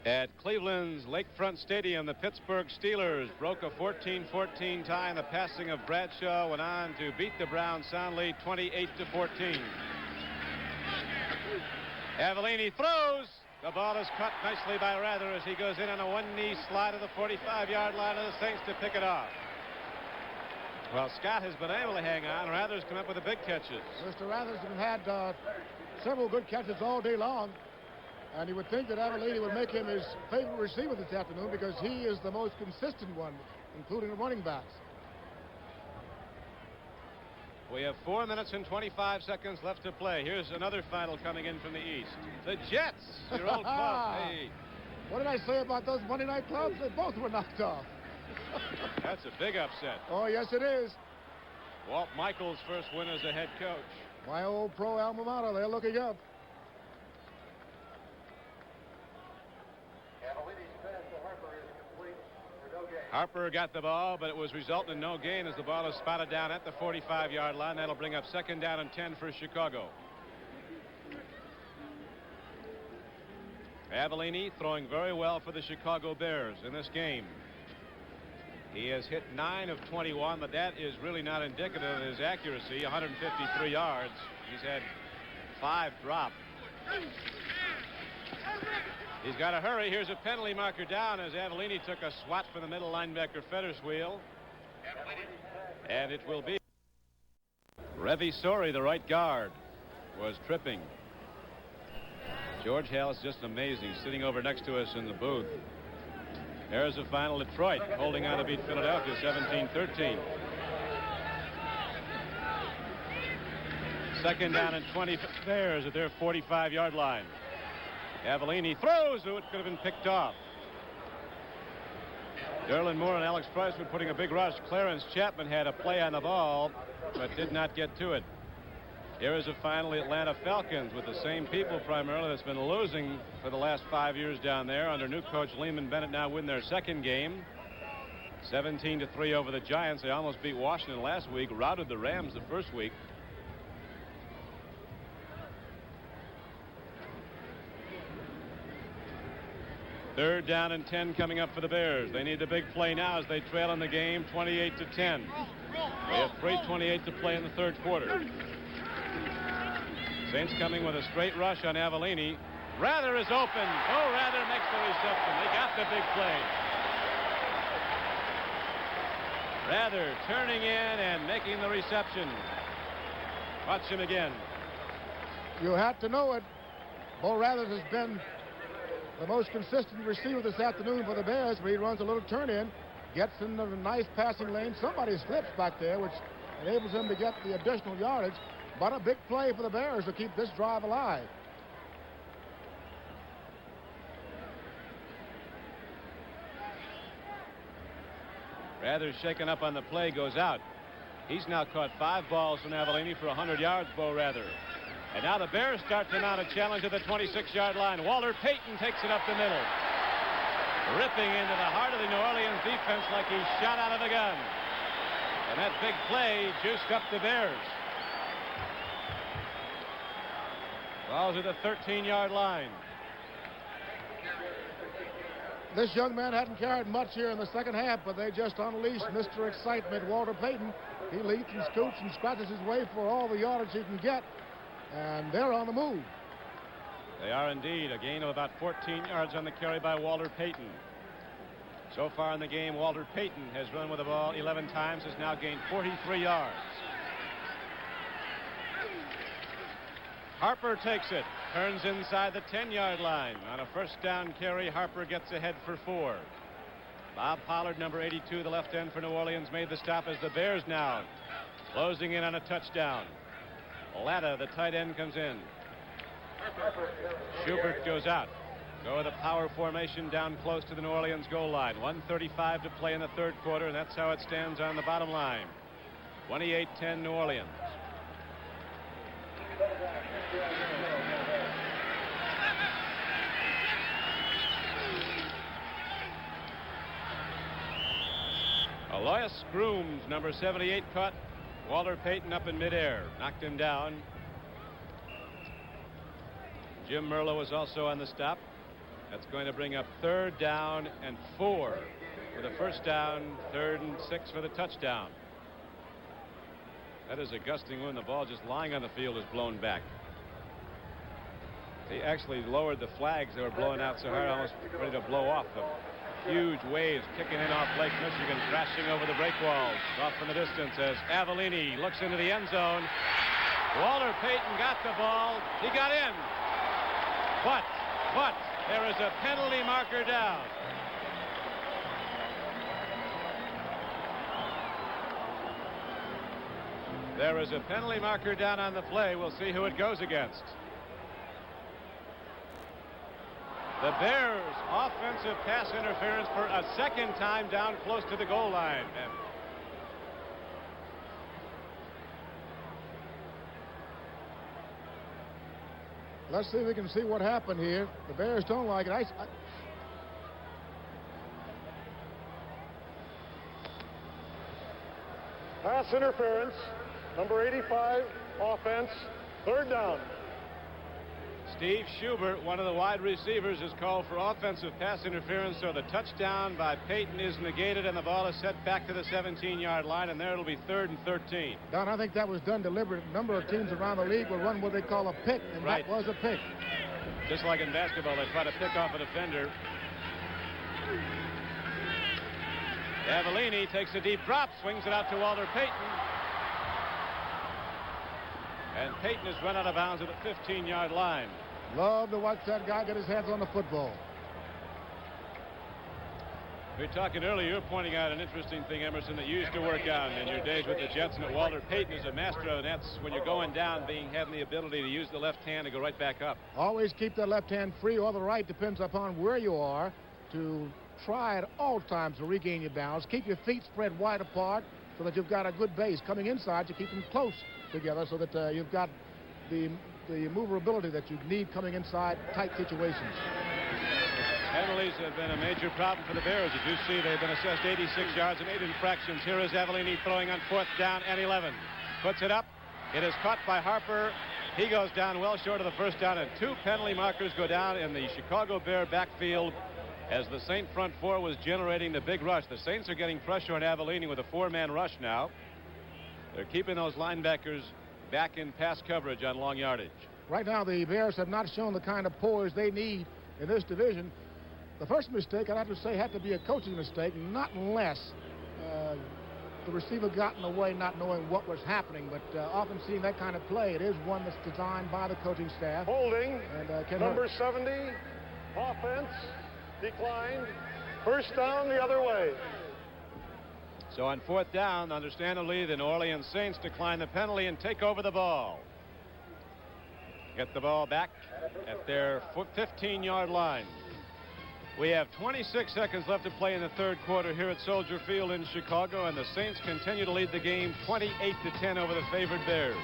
At Cleveland's Lakefront Stadium, the Pittsburgh Steelers broke a 14-14 tie, and the passing of Bradshaw went on to beat the Browns soundly 28-14. Avellini throws. The ball is caught nicely by Rather as he goes in on a one-knee slide to the 45-yard line of the Saints to pick it off. Well, Scott has been able to hang on. Rather's come up with the big catches. Mr. Rather's had several good catches all day long. And you would think that Avellini would make him his favorite receiver this afternoon because he is the most consistent one, including the running backs. We have 4 minutes and 25 seconds left to play. Here's another final coming in from the East. The Jets, your old club. Hey. What did I say about those Monday night clubs? They both were knocked off. That's a big upset. Oh, yes, it is. Walt Michaels' first win as a head coach. My old pro alma mater, they're looking up. Harper got the ball, but it was resulting in no gain as the ball is spotted down at the 45-yard line. That'll bring up 2nd down and 10 for Chicago. Avellini throwing very well for the Chicago Bears in this game. He has hit 9 of 21, but that is really not indicative of his accuracy. 153 yards. He's had 5 drop. He's got to hurry. Here's a penalty marker down as Avellini took a swat from the middle linebacker Fetterswheel. And it will be Revy Sori, the right guard, was tripping. George Hale is just amazing, sitting over next to us in the booth. There's the final. Detroit holding on to beat Philadelphia 17-13. 2nd down and 20 for the Bears at their 45-yard line. Avellini throws. It could have been picked off. Derlin Moore and Alex Price were putting a big rush. Clarence Chapman had a play on the ball, but did not get to it. Here is a final. The Atlanta Falcons, with the same people primarily that's been losing for the last 5 years down there. Under new coach Lehman Bennett, now win their 2nd game. 17-3 over the Giants. They almost beat Washington last week, routed the Rams the first week. Third down and 10 coming up for the Bears. They need the big play now as they trail in the game 28-10. They have 3:28 to play in the 3rd quarter. Saints coming with a straight rush on Avellini. Rather is open. Oh, Rather makes the reception. They got the big play. Rather turning in and making the reception. Watch him again. You had to know it. Bo Rather has been the most consistent receiver this afternoon for the Bears, but he runs a little turn in, gets in the nice passing lane. Somebody slips back there, which enables him to get the additional yardage. But a big play for the Bears to keep this drive alive. Rather shaken up on the play, goes out. He's now caught 5 balls from Avellini for 100 yards, Bo Rather. And now the Bears start to mount a challenge at the 26-yard line. Walter Payton takes it up the middle. Ripping into the heart of the New Orleans defense like he shot out of a gun. And that big play juiced up the Bears. Ball's at the 13-yard line. This young man hadn't carried much here in the 2nd half, but they just unleashed Mr. Excitement, Walter Payton. He leaps and scoots and scratches his way for all the yardage he can get. And they're on the move. They are indeed. A gain of about 14 yards on the carry by Walter Payton. So far in the game, Walter Payton has run with the ball 11 times, has now gained 43 yards. Harper takes it, turns inside the 10-yard line. On a 1st down carry, Harper gets ahead for 4. Bob Pollard, number 82, the left end for New Orleans, made the stop as the Bears now closing in on a touchdown. Latta, the tight end, comes in. Schubert goes out. Go with a power formation down close to the New Orleans goal line. 1:35 to play in the 3rd quarter, and that's how it stands on the bottom line. 28-10 New Orleans. Aloysius Grooms, number 78, caught Walter Payton up in midair, knocked him down. Jim Merlo was also on the stop. That's going to bring up 3rd down and 4 for the first down, 3rd and 6 for the touchdown. That is a gusting wind. The ball just lying on the field is blown back. They actually lowered the flags. They were blowing out so hard, almost ready to blow off them. Huge waves kicking in off Lake Michigan, crashing over the break walls. Off in the distance as Avellini looks into the end zone. Walter Payton got the ball. He got in. But there is a penalty marker down. There is a penalty marker down on the play. We'll see who it goes against. The Bears offensive pass interference for a second time down close to the goal line. And let's see if we can see what happened here. The Bears don't like it. Pass interference, number 85, offense, 3rd down. Steve Schubert, one of the wide receivers, is called for offensive pass interference, so the touchdown by Payton is negated and the ball is set back to the 17-yard line, and there it'll be 3rd and 13. Don, I think that was done deliberate. A number of teams around the league will run what they call a pick, and right. That was a pick. Just like in basketball, they try to pick off a defender. Avellini takes a deep drop, swings it out to Walter Payton. And Payton has run out of bounds at the 15-yard line. Love to watch that guy get his hands on the football. We were talking earlier, you were pointing out an interesting thing, Emerson, that you used to work on in your days with the Jets, and that Walter Payton is a master of, and that's when you're going down, having the ability to use the left hand to go right back up. Always keep that left hand free, or the right, depends upon where you are, to try at all times to regain your balance. Keep your feet spread wide apart so that you've got a good base. Coming inside, you keep them close together so that you've got the maneuverability that you need coming inside tight situations. Penalties have been a major problem for the Bears. As you see, they've been assessed 86 yards and 8 infractions. Here is Avellini throwing on 4th down and 11. Puts it up. It is caught by Harper. He goes down well short of the first down, and 2 penalty markers go down in the Chicago Bear backfield as the Saint front 4 was generating the big rush. The Saints are getting pressure on Avellini with a 4-man rush now. They're keeping those linebackers back in pass coverage on long yardage. Right now, the Bears have not shown the kind of poise they need in this division. The first mistake, I'd have to say, had to be a coaching mistake, not unless the receiver got in the way, not knowing what was happening. But often seeing that kind of play, it is one that's designed by the coaching staff. Holding, and number 70, offense, declined, 1st down the other way. So on 4th down, understandably, the New Orleans Saints decline the penalty and take over the ball. Get the ball back at their 15-yard line. We have 26 seconds left to play in the 3rd quarter here at Soldier Field in Chicago, and the Saints continue to lead the game 28-10 over the favored Bears.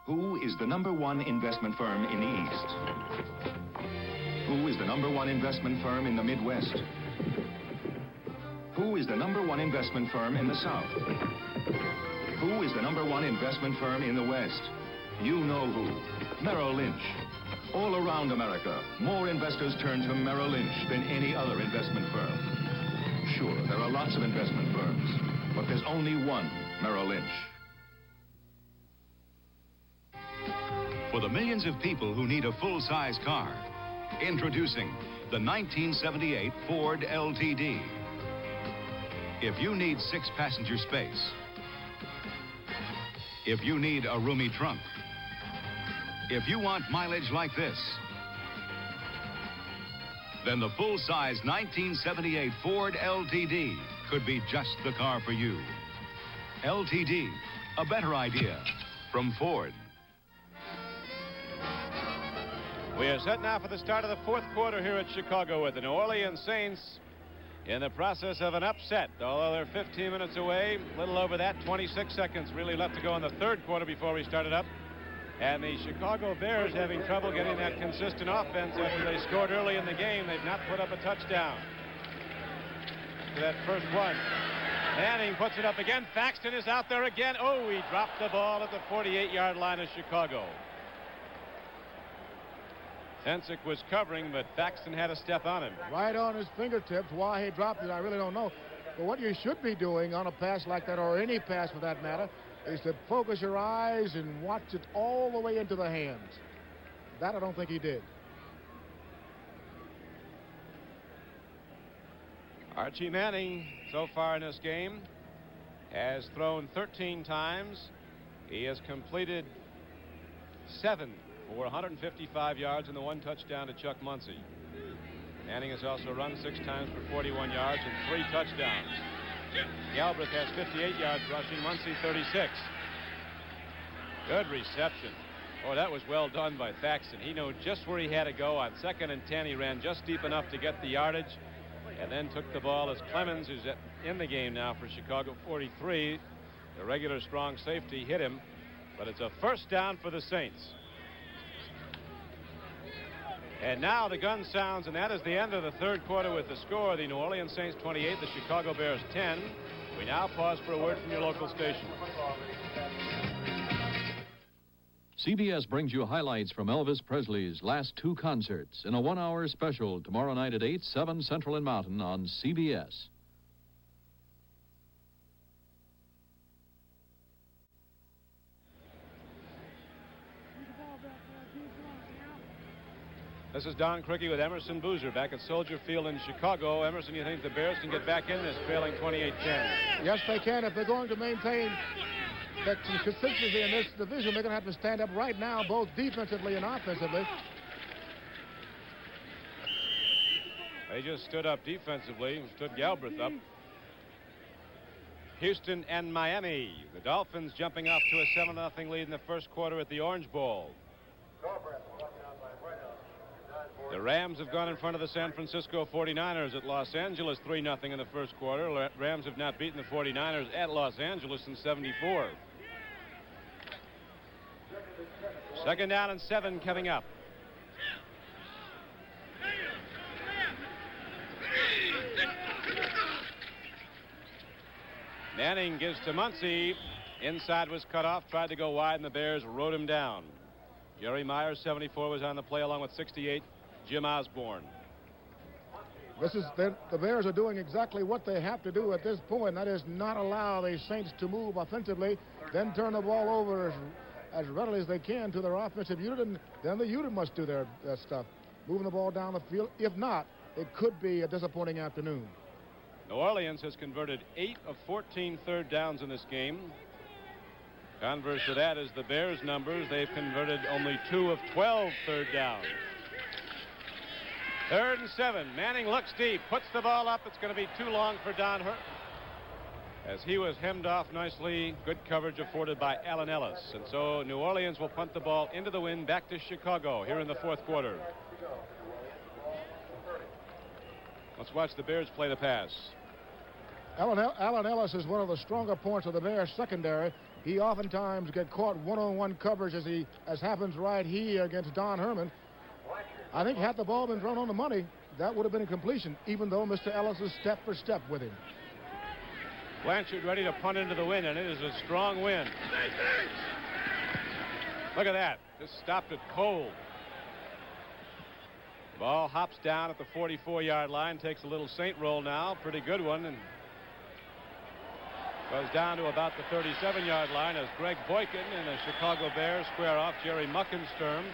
Who is the #1 investment firm in the East? Who is the #1 investment firm in the Midwest? Who is the #1 investment firm in the South? Who is the #1 investment firm in the West? You know who. Merrill Lynch. All around America, more investors turn to Merrill Lynch than any other investment firm. Sure, there are lots of investment firms, but there's only one Merrill Lynch. For the millions of people who need a full-size car, introducing the 1978 Ford LTD. If you need 6-passenger space, if you need a roomy trunk, if you want mileage like this, then the full-size 1978 Ford LTD could be just the car for you. LTD, a better idea from Ford. We are set now for the start of the 4th quarter here at Chicago with the New Orleans Saints in the process of an upset. Although they're 15 minutes away, a little over that, 26 seconds really left to go in the 3rd quarter before we started up. And the Chicago Bears having trouble getting that consistent offense after they scored early in the game. They've not put up a touchdown. To that first one. Manning puts it up again. Thaxton is out there again. Oh, he dropped the ball at the 48-yard line of Chicago. Pensick was covering, but Thaxton had a step on him. Right on his fingertips. Why he dropped it, I really don't know. But what you should be doing on a pass like that, or any pass for that matter, is to focus your eyes and watch it all the way into the hands. That I don't think he did. Archie Manning, so far in this game, has thrown 13 times. He has completed 7 for 155 yards and the 1 touchdown to Chuck Muncy. Manning has also run 6 times for 41 yards and 3 touchdowns. Galbraith has 58 yards rushing, Muncy 36. Good reception. Oh, that was well done by Thaxton. He knew just where he had to go. On 2nd and 10, he ran just deep enough to get the yardage and then took the ball as Clemens, who's in the game now for Chicago, 43. The regular strong safety hit him, but it's a first down for the Saints. And now the gun sounds, and that is the end of the 3rd quarter with the score. The New Orleans Saints 28, the Chicago Bears 10. We now pause for a word from your local station. CBS brings you highlights from Elvis Presley's last 2 concerts in a 1-hour special tomorrow night at 8, 7 Central and Mountain on CBS. This is Don Criqui with Emerson Boozer back at Soldier Field in Chicago. Emerson, you think the Bears can get back in this, trailing 28-10? Yes, they can. If they're going to maintain that consistency in this division, they're going to have to stand up right now, both defensively and offensively. They just stood up defensively, stood Galbraith up. Houston and Miami. The Dolphins jumping off to a 7-0 lead in the 1st quarter at the Orange Bowl. The Rams have gone in front of the San Francisco 49ers at Los Angeles 3-0 in the 1st quarter. Rams have not beaten the 49ers at Los Angeles in 74. 2nd down and 7 coming up. Manning gives to Muncy. Inside was cut off, tried to go wide, and the Bears rode him down. Jerry Myers, 74, was on the play along with 68, Jim Osborne. The Bears are doing exactly what they have to do at this point. That is not allow the Saints to move offensively, then turn the ball over as readily as they can to their offensive unit, and then the unit must do their stuff, moving the ball down the field. If not, it could be a disappointing afternoon. New Orleans has converted 8 of 14 third downs in this game. Converse to that is the Bears' numbers. They've converted only 2 of 12 third downs. 3rd and 7. Manning looks deep, puts the ball up. It's going to be too long for Don Hurt, as he was hemmed off nicely. Good coverage afforded by Allen Ellis. And so New Orleans will punt the ball into the wind back to Chicago here in the 4th quarter. Let's watch the Bears play the pass. Allen Ellis is one of the stronger points of the Bears secondary. He oftentimes gets caught one-on-one coverage as happens right here against Don Herman. I think had the ball been thrown on the money, that would have been a completion, even though Mr. Ellis is step for step with him. Blanchard ready to punt into the wind, and it is a strong wind. Look at that. Just stopped it cold. Ball hops down at the 44-yard line, takes a little Saint roll now, pretty good one, and goes down to about the 37-yard line as Greg Boykin and the Chicago Bears square off Jerry Muckensturm.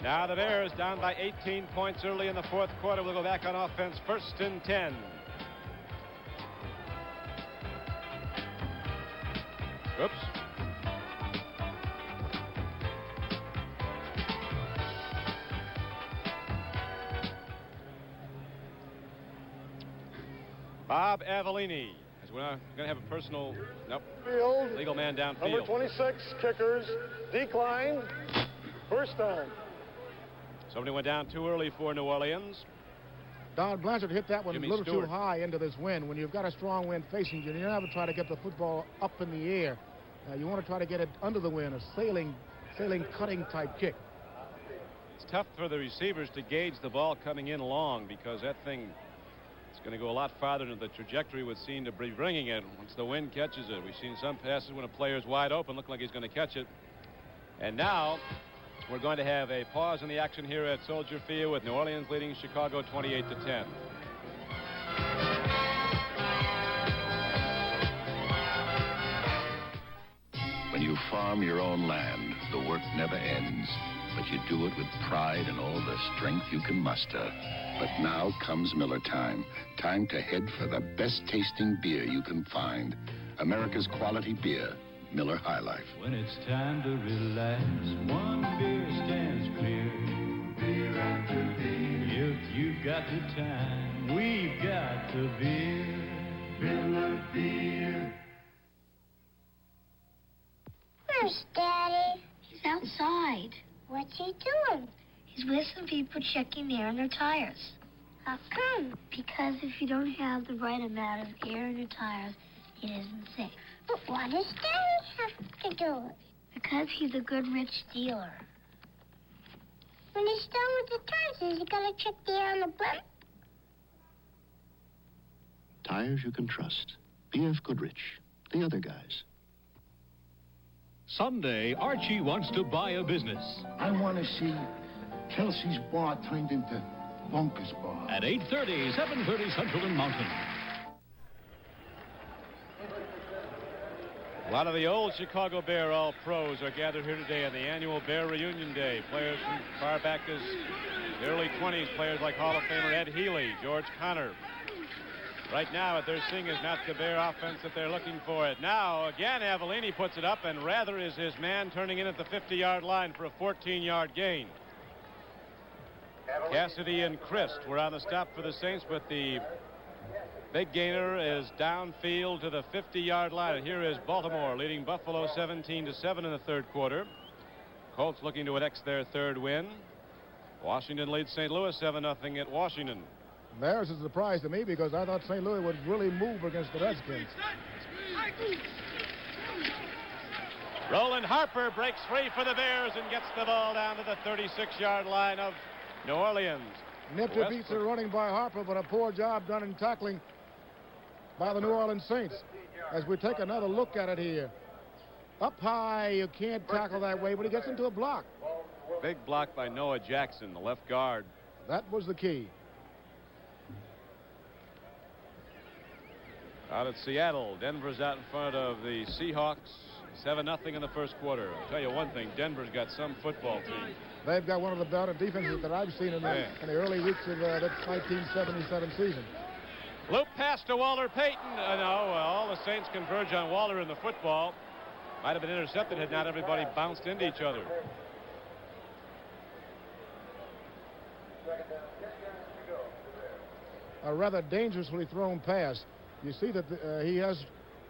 Now the Bears down by 18 points early in the 4th quarter. We'll go back on offense, 1st and 10. Oops. Bob Avellini is going to have a personal, Field. legal man downfield. Number 26, kickers, declined. First down. Somebody went down too early for New Orleans. Don Blanchard hit that one Jimmy a little Stewart. too high into this wind. When you've got a strong wind facing you, you never try to get the football up in the air. You want to try to get it under the wind, a sailing, cutting type kick. It's tough for the receivers to gauge the ball coming in long, because that thing is going to go a lot farther than the trajectory would seem to be bringing it once the wind catches it. We've seen some passes when a player's wide open, look like he's going to catch it. And now We're going to have a pause in the action here at Soldier Field with New Orleans leading Chicago 28-10. When you farm your own land, the work never ends. But you do it with pride and all the strength you can muster. But now comes Miller time. Time to head for the best tasting beer you can find. America's quality beer, Miller High Life. When it's time to relax, one beer stands clear. Beer after beer. If you've got the time, we've got the beer. Miller beer. Where's Daddy? He's outside. What's he doing? He's with some people checking the air in their tires. How come? Because if you don't have the right amount of air in your tires, it isn't safe. But what does Daddy have to do it? Because he's a good rich dealer. When he's done with the tires, is he gonna check the air on the blimp? Tires you can trust. B.F. Goodrich. The other guys. Someday, Archie wants to buy a business. I want to see Kelsey's bar turned into Bunker's bar. At 8:30, 7:30 Central and Mountain. A lot of the old Chicago Bear All-Pros are gathered here today on the annual Bear Reunion Day. Players from far back as the early 20s, players like Hall of Famer Ed Healy, George Connor. Right now, what they're seeing is not the Bear offense that they're looking for it. Now, again, Avellini puts it up, and Rather is his man turning in at the 50-yard line for a 14-yard gain. Cassidy and Christ were on the stop for the Saints, but the big gainer is downfield to the 50-yard line. And here is Baltimore leading Buffalo 17-7 in the third quarter. Colts looking to annex their third win. Washington leads St. Louis 7-0 at Washington. There's a surprise to me because I thought St. Louis would really move against the Redskins. Roland Harper breaks free for the Bears and gets the ball down to the 36-yard line of New Orleans. Nifty beats are running by Harper, but a poor job done in tackling by the New Orleans Saints. As we take another look at it here. Up high, you can't tackle that way, but he gets into a block. Big block by Noah Jackson, the left guard. That was the key. Out at Seattle, Denver's out in front of the Seahawks, 7-0 in the first quarter. I'll tell you one thing, Denver's got some football team. They've got one of the better defenses that I've seen in the early weeks of that 1977 season. Loop pass to Walter Payton. No, all the Saints converge on Walter in the football. Might have been intercepted had not everybody bounced into each other. A rather dangerously thrown pass. You see that he has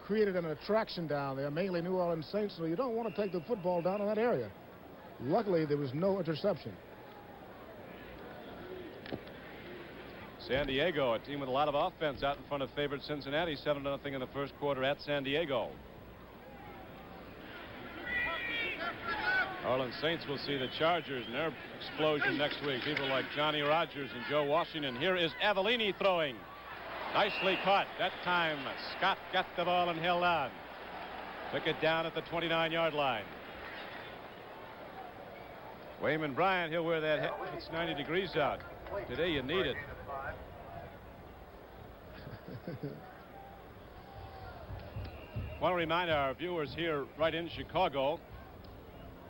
created an attraction down there, mainly New Orleans Saints, so you don't want to take the football down in that area. Luckily, there was no interception. San Diego, a team with a lot of offense out in front of favored Cincinnati, 7-0 in the first quarter at San Diego. Orleans Saints will see the Chargers and their explosion next week. People like Johnny Rodgers and Joe Washington. Here is Avellini throwing. Nicely caught. That time, Scott got the ball and held on. Took it down at the 29-yard line. Wayman Bryant, he'll wear that hat if it's 90 degrees out. Today you need it. Want to remind our viewers here right in Chicago,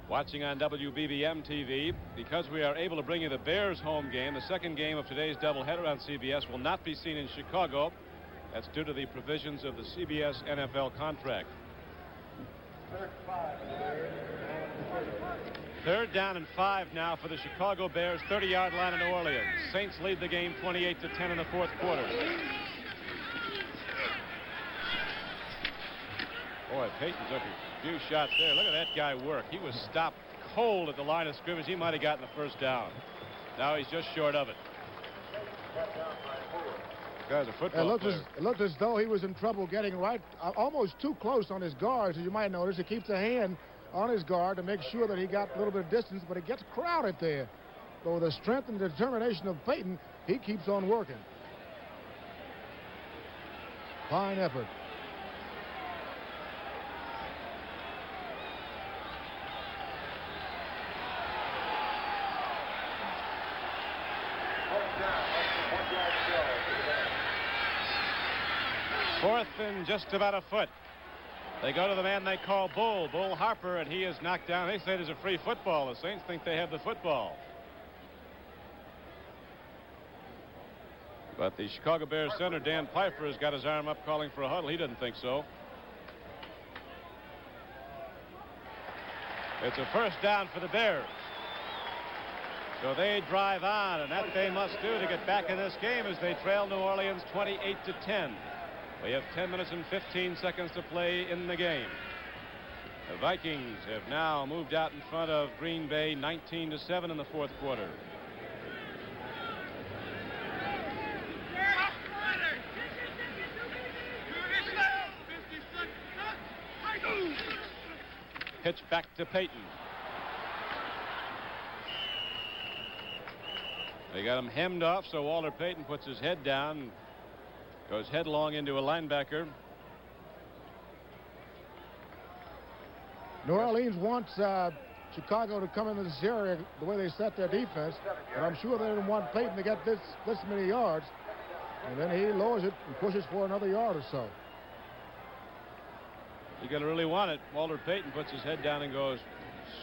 watching on WBBM TV, because we are able to bring you the Bears home game, the second game of today's doubleheader on CBS will not be seen in Chicago. That's due to the provisions of the CBS NFL contract. Third down and 5 now for the Chicago Bears, 30-yard line in New Orleans. Saints lead the game 28-10 in the fourth quarter. Boy, Payton took a few shots there. Look at that guy work. He was stopped cold at the line of scrimmage. He might have gotten the first down. Now he's just short of it. Guy's a football player. It looked as though he was in trouble getting right, almost too close on his guards. As you might notice, he keeps a hand on his guard to make sure that he got a little bit of distance, but it gets crowded there. So with the strength and determination of Payton, he keeps on working. Fine effort. 4th and just about a foot. They go to the man they call Bull Harper, and he is knocked down. They say there's a free football. The Saints think they have the football. But the Chicago Bears center, Dan Pfeiffer, has got his arm up calling for a huddle. He doesn't think so. It's a first down for the Bears. So they drive on, and that they must do to get back in this game as they trail New Orleans 28-10. We have 10 minutes and 15 seconds to play in the game. The Vikings have now moved out in front of Green Bay 19-7 in the 4th quarter. Pitch back to Payton. They got him hemmed off, so Walter Payton puts his head down, goes headlong into a linebacker. New Orleans wants Chicago to come into this area the way they set their defense, but I'm sure they didn't want Payton to get this many yards, and then he lowers it and pushes for another yard or so. You're going to really want it. Walter Payton puts his head down and goes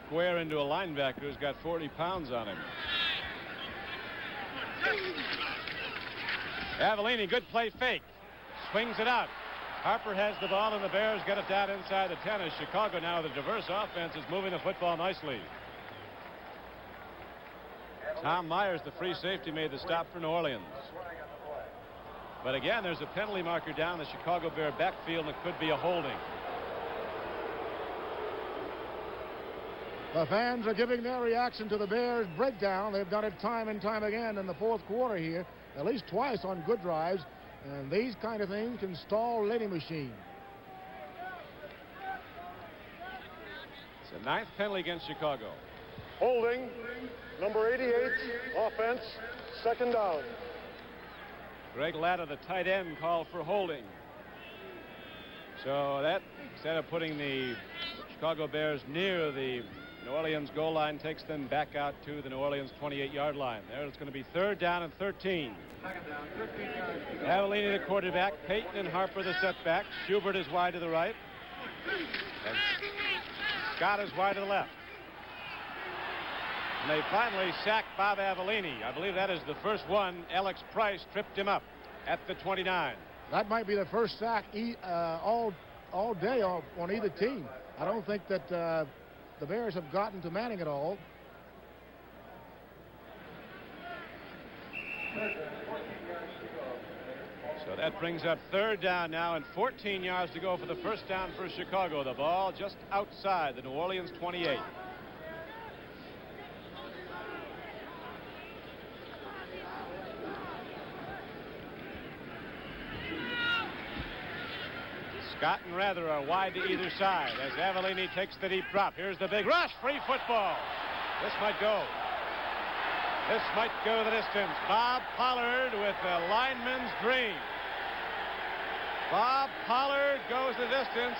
square into a linebacker who's got 40 pounds on him. Avellini, good play fake. Swings it out. Harper has the ball, and the Bears get it down inside the 10 as Chicago, now the diverse offense, is moving the football nicely. Tom Myers, the free safety, made the stop for New Orleans. But again, there's a penalty marker down the Chicago Bear backfield, and it could be a holding. The fans are giving their reaction to the Bears' breakdown. They've done it time and time again in the 4th quarter here, at least twice on good drives, and these kind of things can stall any machine. It's a 9th penalty against Chicago. Holding, number 88, offense, 2nd down. Greg Latta, the tight end, called for holding. So that, instead of putting the Chicago Bears near the New Orleans goal line, takes them back out to the New Orleans 28-yard line. There it's going to be 3rd down and 13. Avellini, the quarterback. Payton and Harper, the setback. Schubert is wide to the right. And Scott is wide to the left. And they finally sacked Bob Avellini. I believe that is the first one. Alex Price tripped him up at the 29. That might be the first sack all day on either team. I don't think that the Bears have gotten to Manning at all. So that brings up 3rd down now and 14 yards to go for the first down for Chicago. The ball just outside the New Orleans 28. Scott and Rather are wide to either side as Avellini takes the deep drop. Here's the big rush. Free football. This might go. This might go the distance. Bob Pollard with the lineman's dream. Bob Pollard goes the distance.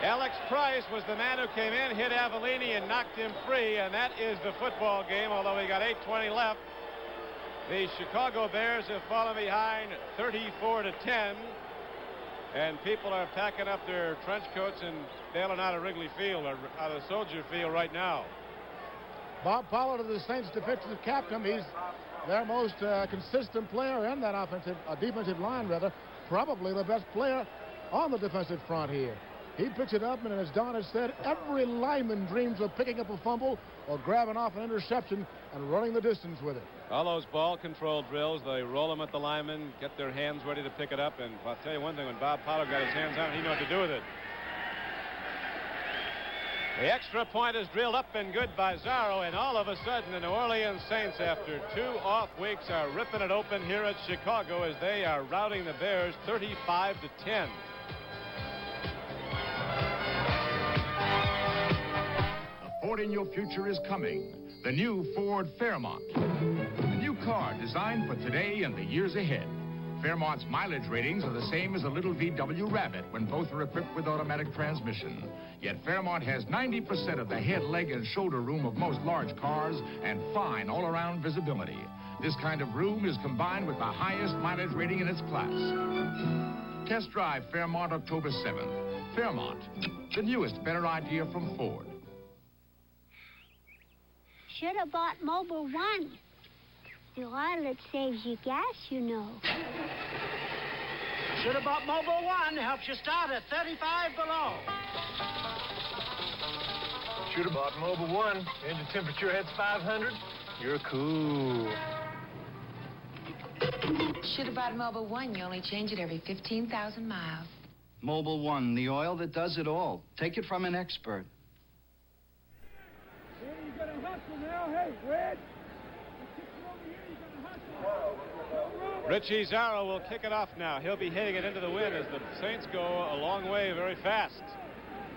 Alex Price was the man who came in, hit Avellini, and knocked him free, and that is the football game, although we got 8:20 left. The Chicago Bears have fallen behind 34-10. And people are packing up their trench coats and bailing out of Wrigley Field, or out of Soldier Field right now. Bob Pollard, the Saints defensive captain, he's their most consistent player in that defensive line, rather. Probably the best player on the defensive front here. He picks it up, and as Don has said, every lineman dreams of picking up a fumble or grabbing off an interception and running the distance with it. All those ball control drills, they roll them at the linemen, get their hands ready to pick it up, and I'll tell you one thing, when Bob Pollard got his hands on it, he knew what to do with it. The extra point is drilled up and good by Zarro, and all of a sudden the New Orleans Saints, after 2 off weeks, are ripping it open here at Chicago as they are routing the Bears 35-10. The Ford in your future is coming. The new Ford Fairmont. A new car designed for today and the years ahead. Fairmont's mileage ratings are the same as a little VW Rabbit when both are equipped with automatic transmission. Yet Fairmont has 90% of the head, leg, and shoulder room of most large cars and fine all-around visibility. This kind of room is combined with the highest mileage rating in its class. Test drive Fairmont October 7th. Fairmont, the newest, better idea from Ford. Should have bought Mobile One. The oil, it saves you gas, you know. Should have bought Mobile One. Helps you start at 35 below. Should have bought Mobile One. Engine temperature hits 500. You're cool. Should have bought Mobile One. You only change it every 15,000 miles. Mobile One, the oil that does it all. Take it from an expert. You're gonna hustle now. Hey, Red. Richie Zarro will kick it off now. He'll be hitting it into the wind as the Saints go a long way very fast.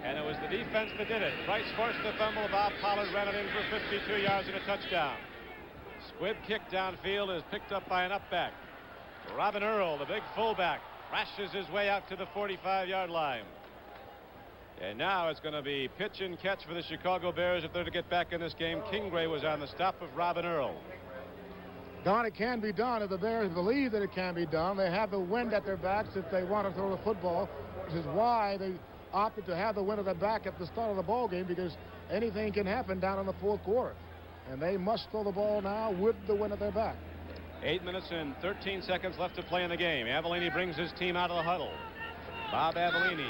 And it was the defense that did it. Price forced the fumble. Bob Pollard ran it in for 52 yards and a touchdown. Squib kick downfield is picked up by an upback. Robin Earl, the big fullback, crashes his way out to the 45-yard line. And now it's going to be pitch and catch for the Chicago Bears if they're to get back in this game. Kingray was on the stop of Robin Earl. Don, it can be done. If the Bears believe that it can be done, they have the wind at their backs if they want to throw the football, which is why they opted to have the wind at their back at the start of the ball game, because anything can happen down in the fourth quarter. And they must throw the ball now with the wind at their back. 8 minutes and 13 seconds left to play in the game. Avellini brings his team out of the huddle. Bob Avellini.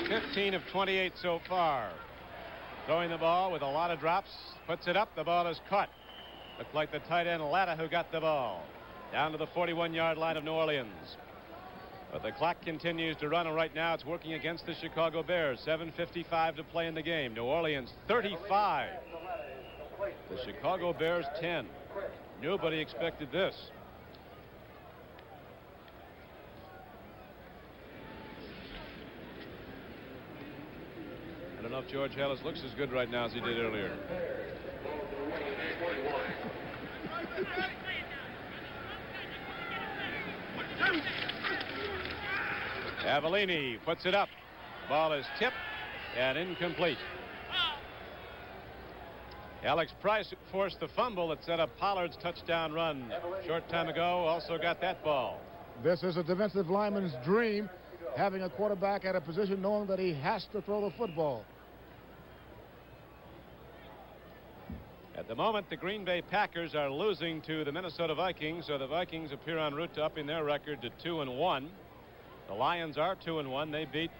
15 of 28 so far. Throwing the ball with a lot of drops. Puts it up. The ball is caught. Looked like the tight end Latta who got the ball. Down to the 41-yard line of New Orleans. But the clock continues to run, and right now it's working against the Chicago Bears. 7:55 to play in the game. New Orleans 35. The Chicago Bears 10. Nobody expected this. I don't know if George Ellis looks as good right now as he did earlier. Avellini puts it up. Ball is tipped and incomplete. Alex Price forced the fumble that set up Pollard's touchdown run short time ago. Also got that ball. This is a defensive lineman's dream, having a quarterback at a position knowing that he has to throw the football. At the moment, the Green Bay Packers are losing to the Minnesota Vikings, so the Vikings appear en route to upping their record to 2-1. The Lions are 2-1. They beat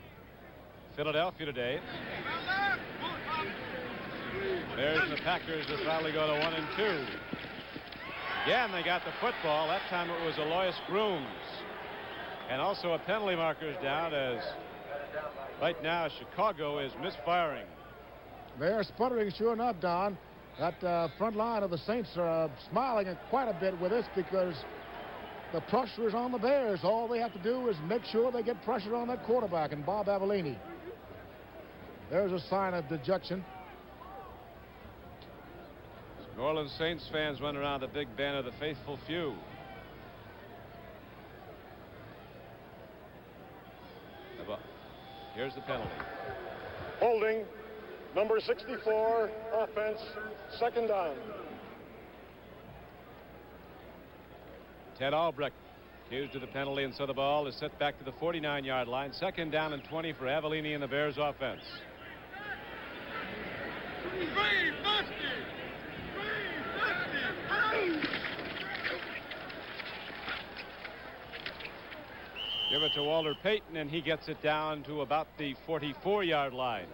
Philadelphia today. Bears and the Packers are probably going to 1-2. Again, they got the football. That time it was Alois Grooms. And also a penalty marker's down, as right now Chicago is misfiring. They are sputtering, sure enough, Don. That front line of the Saints are smiling quite a bit with this, because the pressure is on the Bears. All they have to do is make sure they get pressure on that quarterback, and Bob Avellini. There's a sign of dejection. New Orleans Saints fans run around the big banner, the faithful few. Here's the penalty. Holding, number 64, offense, second down. Ted Albrecht accused of the penalty, and so the ball is set back to the 49-yard line. Second down and 20 for Avellini and the Bears offense. Give it to Walter Payton, and he gets it down to about the 44-yard line.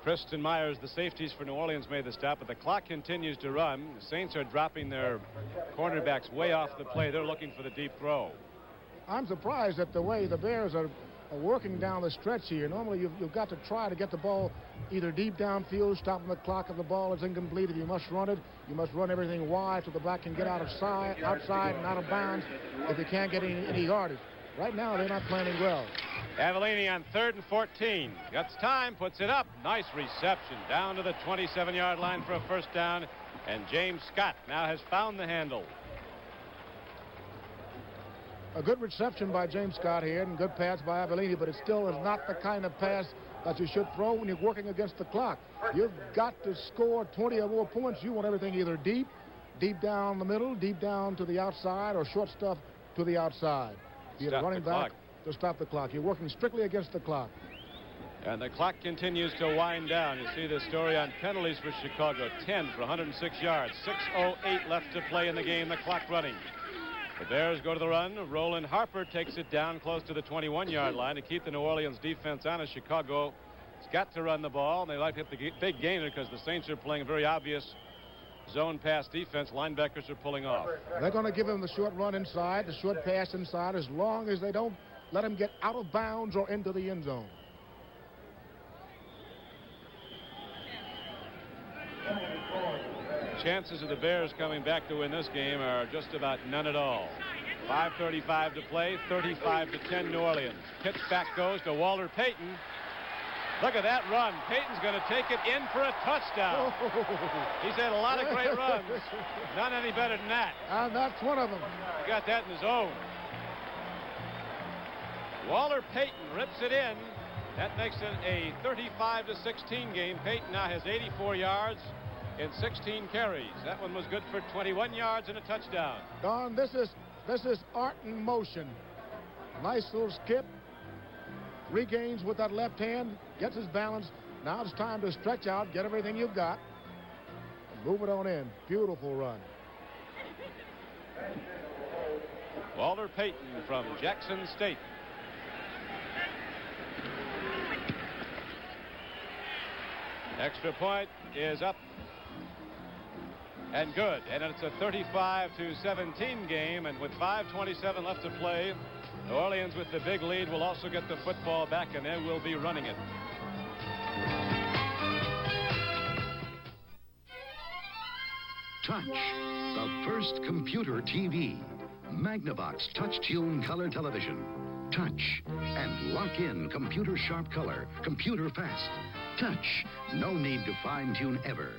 Preston Myers, the safeties for New Orleans, made the stop, but the clock continues to run. The Saints are dropping their cornerbacks way off the play. They're looking for the deep throw. I'm surprised at the way the Bears are working down the stretch here. Normally you've got to try to get the ball either deep downfield, stopping the clock if the ball is incomplete. If you must run it, you must run everything wide so the back can get outside and out of bounds if you can't get any yardage. Right now they're not planning well. Avellini on 3rd and 14. Gets time, puts it up. Nice reception down to the 27-yard line for a first down. And James Scott now has found the handle. A good reception by James Scott here, and good pass by Avellini, but it still is not the kind of pass that you should throw when you're working against the clock. You've got to score 20 or more points. You want everything either deep down the middle, deep down to the outside, or short stuff to the outside. You're running back to stop the clock. You're working strictly against the clock. And the clock continues to wind down. You see the story on penalties for Chicago. 10 for 106 yards. 6:08 left to play in the game. The clock running. The Bears go to the run. Roland Harper takes it down close to the 21-yard line to keep the New Orleans defense honest. Chicago has got to run the ball. They like to hit the big gainer because the Saints are playing a very obvious zone pass defense. Linebackers are pulling off. They're going to give him the short run inside, the short pass inside, as long as they don't let him get out of bounds or into the end zone. Chances of the Bears coming back to win this game are just about none at all. 5:35 to play, 35-10 New Orleans. Pitch back goes to Walter Payton. Look at that run. Payton's going to take it in for a touchdown. He's had a lot of great runs. None any better than that. And that's one of them. He got that in his own. Walter Payton rips it in. That makes it a 35-16 game. Payton now has 84 yards in 16 carries. That one was good for 21 yards and a touchdown. Don, this is art in motion. Nice little skip. Regains with that left hand, gets his balance. Now it's time to stretch out, get everything you've got, and move it on in. Beautiful run. Walter Payton from Jackson State. Extra point is up and good, and it's a 35-17 game, and with 5:27 left to play, New Orleans with the big lead will also get the football back, and they will be running it. Touch, the first computer TV. Magnavox Touch Tune Color Television. Touch and lock in computer sharp color, computer fast. Touch, no need to fine tune ever.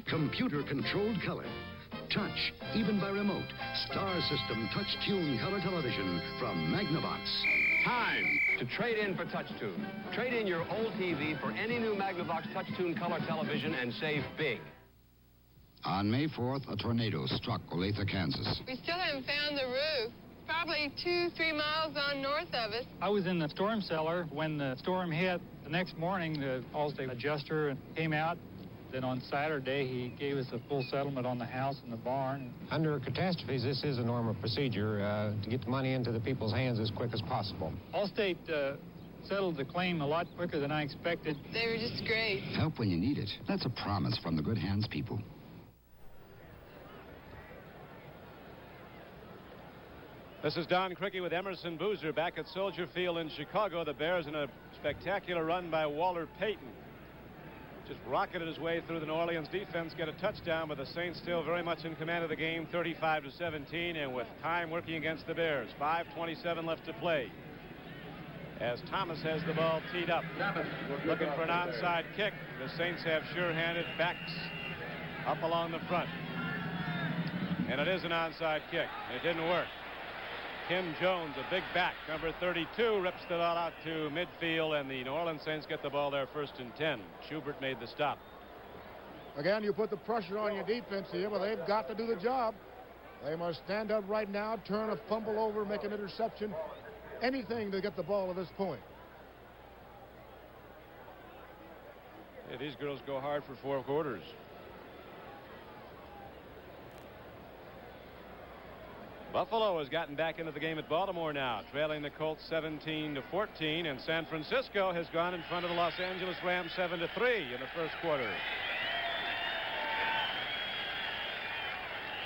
Computer controlled color. Touch, even by remote. Star System Touch Tune Color Television from Magnavox. Time to trade in for Touch Tune. Trade in your old TV for any new Magnavox Touch Tune Color Television and save big. On May 4th, a tornado struck Olathe, Kansas. We still haven't found the roof. Probably 2-3 miles on north of us. I was in the storm cellar when the storm hit. The next morning, the Allstate adjuster came out. Then on Saturday, he gave us a full settlement on the house and the barn. Under catastrophes, this is a normal procedure to get the money into the people's hands as quick as possible. Allstate settled the claim a lot quicker than I expected. They were just great. Help when you need it. That's a promise from the Good Hands people. This is Don Criqui with Emerson Boozer back at Soldier Field in Chicago. The Bears in a spectacular run by Walter Payton. Just rocketed his way through the New Orleans defense, get a touchdown, but the Saints still very much in command of the game, 35-17, and with time working against the Bears. 5:27 left to play. As Thomas has the ball teed up, looking for an onside kick. The Saints have sure-handed backs up along the front. And it is an onside kick. It didn't work. Kim Jones, a big back, number 32, rips the ball out to midfield, and the New Orleans Saints get the ball there 1st and 10. Schubert made the stop. Again, you put the pressure on your defense here, but they've got to do the job. They must stand up right now, turn a fumble over, make an interception, anything to get the ball at this point. Yeah, these girls go hard for 4 quarters. Buffalo has gotten back into the game at Baltimore now, trailing the Colts 17-14, and San Francisco has gone in front of the Los Angeles Rams 7-3 in the first quarter.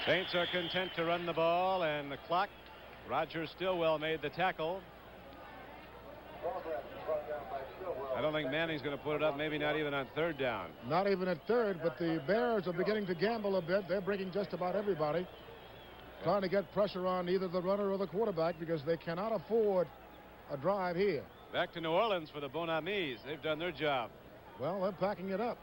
Saints are content to run the ball, and the clock. Roger Stillwell made the tackle. I don't think Manning's going to put it up, maybe not even on 3rd down. Not even at 3rd, but the Bears are beginning to gamble a bit. They're bringing just about everybody. Trying to get pressure on either the runner or the quarterback because they cannot afford a drive here. Back to New Orleans for the Bon Amis. They've done their job. Well, they're packing it up.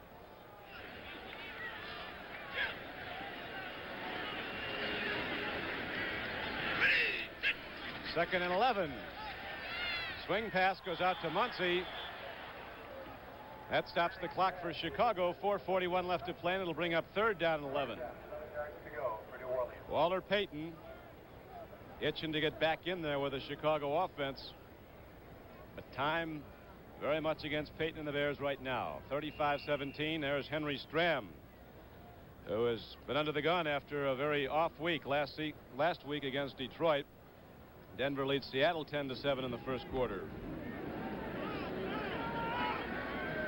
Second and 11. Swing pass goes out to Muncie. That stops the clock for Chicago. 4:41 left to play, and it'll bring up 3rd down and 11. Walter Payton itching to get back in there with the Chicago offense. But time very much against Payton and the Bears right now. 35-17. There's Henry Stram, who has been under the gun after a very off week last week against Detroit. Denver leads Seattle 10-7 in the first quarter.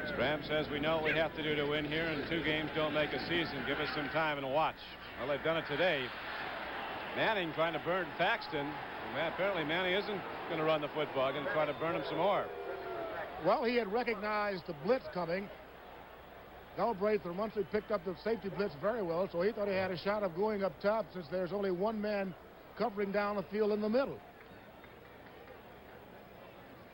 Stram says, we know what we have to do to win here, and 2 games don't make a season. Give us some time and watch. Well, they've done it today. Manning trying to burn Paxton. Apparently Manning isn't going to run the football, going to try to burn him some more. Well, he had recognized the blitz coming. Galbraith and Muncie picked up the safety blitz very well, so he thought he had a shot of going up top since there's only one man covering down the field in the middle.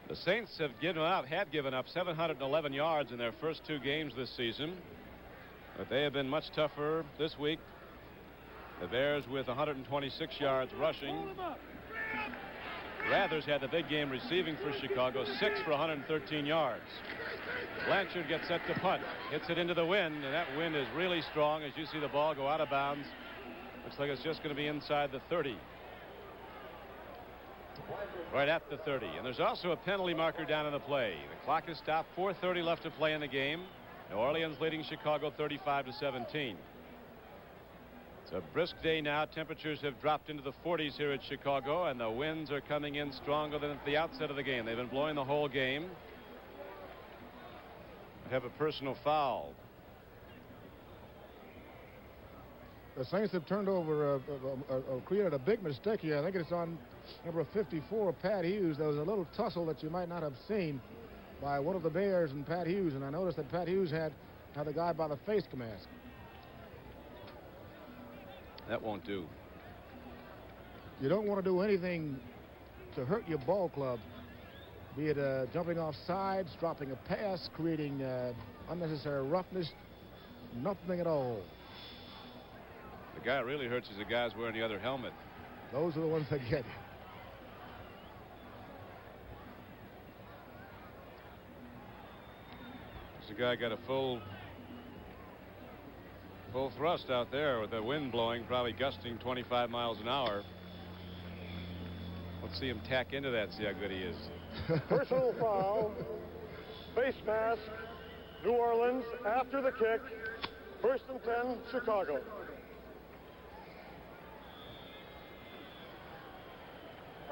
The Saints had given up 711 yards in their first 2 games this season, but they have been much tougher this week. The Bears with 126 yards rushing. Rathers had the big game receiving for Chicago, 6 for 113 yards. Blanchard gets set to punt, hits it into the wind, and that wind is really strong as you see the ball go out of bounds. Looks like it's just going to be inside the 30. Right at the 30. And there's also a penalty marker down in the play. The clock is stopped. 4:30 left to play in the game. New Orleans leading Chicago 35-17. It's a brisk day now. Temperatures have dropped into the 40s here at Chicago, and the winds are coming in stronger than at the outset of the game. They've been blowing the whole game. Have a personal foul. The Saints have turned over, created a big mistake here. I think it's on number 54, Pat Hughes. There was a little tussle that you might not have seen by one of the Bears and Pat Hughes, and I noticed that Pat Hughes had the guy by the face mask. That won't do. You don't want to do anything to hurt your ball club, be it jumping off sides, dropping a pass, creating unnecessary roughness, nothing at all. The guy really hurts is the guys wearing the other helmet. Those are the ones that get you. The guy got a full thrust out there with the wind blowing, probably gusting 25 miles an hour. Let's see him tack into that, see how good he is. Personal foul, face mask, New Orleans after the kick. 1st and 10, Chicago.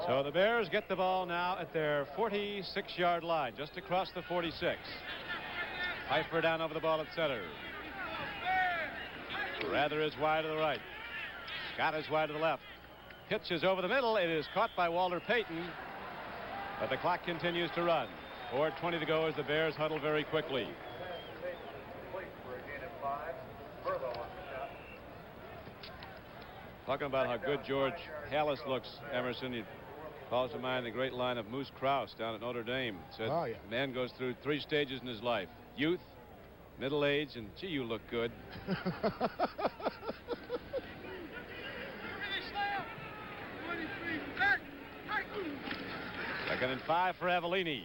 So the Bears get the ball now at their 46-yard line, just across the 46. Pfeiffer down over the ball at center. Rather is wide to the right. Scott is wide to the left. Pitch is over the middle. It is caught by Walter Payton, but the clock continues to run. 4:20 to go as the Bears huddle very quickly. Talking about how good George Halas looks, Emerson, he calls to mind the great line of Moose Krause down at Notre Dame. Said, oh, yeah. Man goes through 3 stages in his life: youth, middle age, and gee, you look good. Second and 5 for Avellini.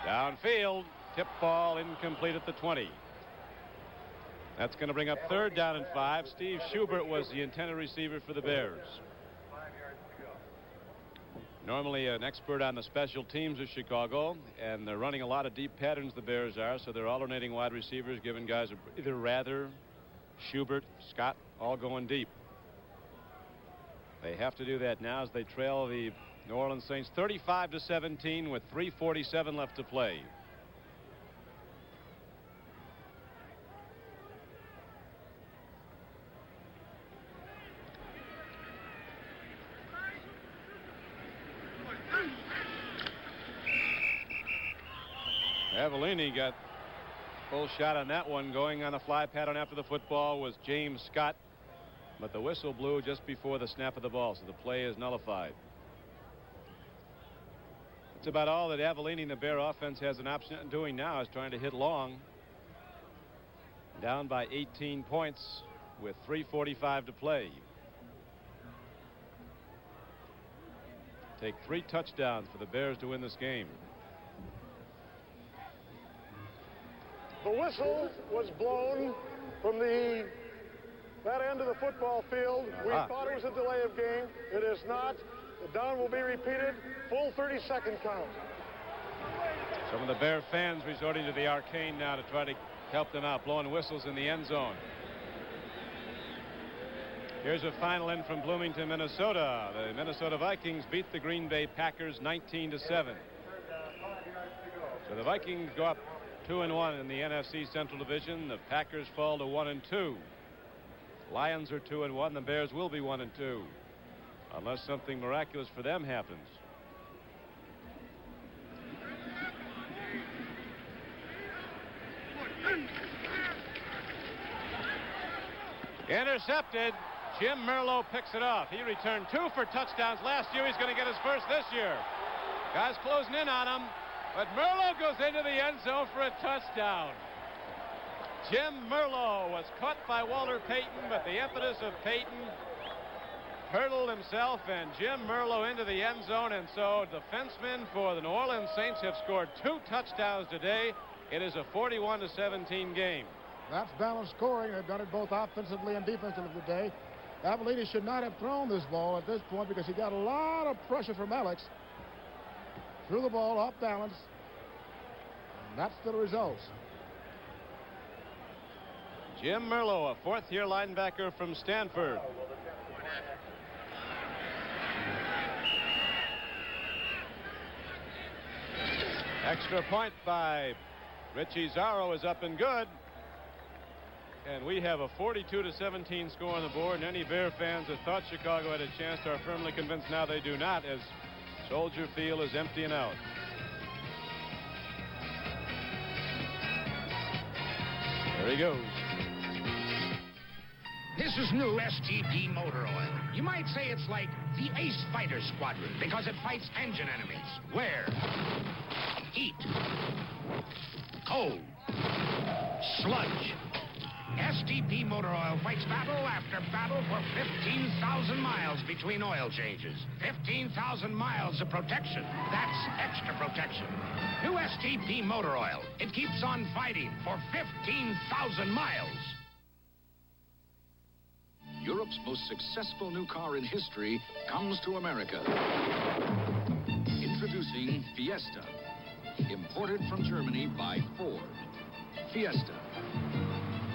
Downfield, tip ball, incomplete at the 20. That's going to bring up 3rd down and 5. Steve Schubert was the intended receiver for the Bears. Normally an expert on the special teams of Chicago, and they're running a lot of deep patterns, the Bears are, so they're alternating wide receivers, giving guys either Rather, Schubert, Scott, all going deep. They have to do that now as they trail the New Orleans Saints 35-17 with 3:47 left to play. Avellini got full shot on that one. Going on a fly pattern after the football was James Scott, but the whistle blew just before the snap of the ball, so the play is nullified. That's about all that Avellini and the Bear offense has an option of doing now, is trying to hit long. Down by 18 points with 3:45 to play. Take 3 touchdowns for the Bears to win this game. The whistle was blown from that end of the football field. We thought it was a delay of game. It is not. The down will be repeated. Full 30-second count. Some of the Bear fans resorting to the arcane now to try to help them out, blowing whistles in the end zone. Here's a final in from Bloomington, Minnesota. The Minnesota Vikings beat the Green Bay Packers 19-7. So the Vikings go up 2-1 in the NFC Central Division. The Packers fall to 1-2. Lions are 2-1. The Bears will be 1-2 unless something miraculous for them happens. Intercepted. Jim Merlo picks it off. He returned 2 for touchdowns last year. He's going to get his first this year. Guys closing in on him, but Merlo goes into the end zone for a touchdown. Jim Merlo was caught by Walter Payton, but the impetus of Payton hurdled himself and Jim Merlo into the end zone, and so defensemen for the New Orleans Saints have scored 2 touchdowns today. It is a 41-17 game. That's balanced scoring. They've done it both offensively and defensively today. Avellini should not have thrown this ball at this point because he got a lot of pressure from Alex. Threw the ball off balance. And that's the results. Jim Merlo, a fourth-year linebacker from Stanford. Extra point by Richie Zarro is up and good. And we have a 42-17 score on the board. And any Bear fans that thought Chicago had a chance are firmly convinced now they do not, as Soldier Field is emptying out. There he goes. This is new STP motor oil. You might say it's like the Ace Fighter Squadron because it fights engine enemies. Wear, heat, cold, sludge. STP motor oil fights battle after battle for 15,000 miles between oil changes. 15,000 miles of protection. That's extra protection. New STP motor oil. It keeps on fighting for 15,000 miles. Europe's most successful new car in history comes to America. Introducing Fiesta, imported from Germany by Ford. Fiesta.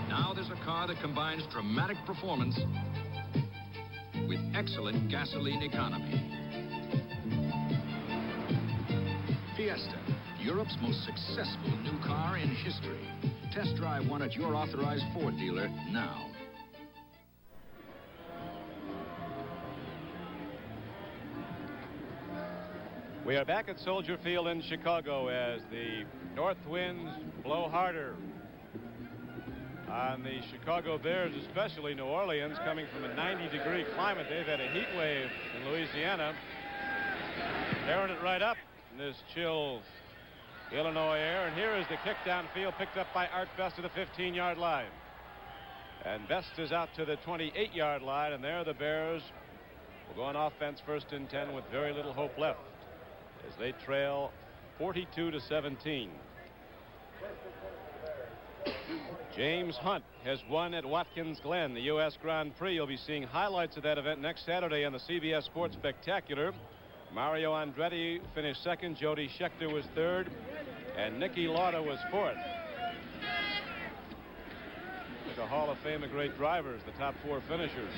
Now there's a car that combines dramatic performance with excellent gasoline economy. Fiesta, Europe's most successful new car in history. Test drive one at your authorized Ford dealer now. We are back at Soldier Field in Chicago as the north winds blow harder on the Chicago Bears, especially New Orleans, coming from a 90-degree climate. They've had a heat wave in Louisiana, tearing it right up in this chill Illinois air. And here is the kick downfield, picked up by Art Best to the 15-yard line. And Best is out to the 28-yard line, and there the Bears will go on offense, 1st and 10, with very little hope left as they trail 42-17. James Hunt has won at Watkins Glen, the U.S. Grand Prix. You'll be seeing highlights of that event next Saturday on the CBS Sports Spectacular. Mario Andretti finished 2nd, Jody Scheckter was 3rd, and Nicky Lauda was 4th. The Hall of Fame of great drivers, the top 4 finishers.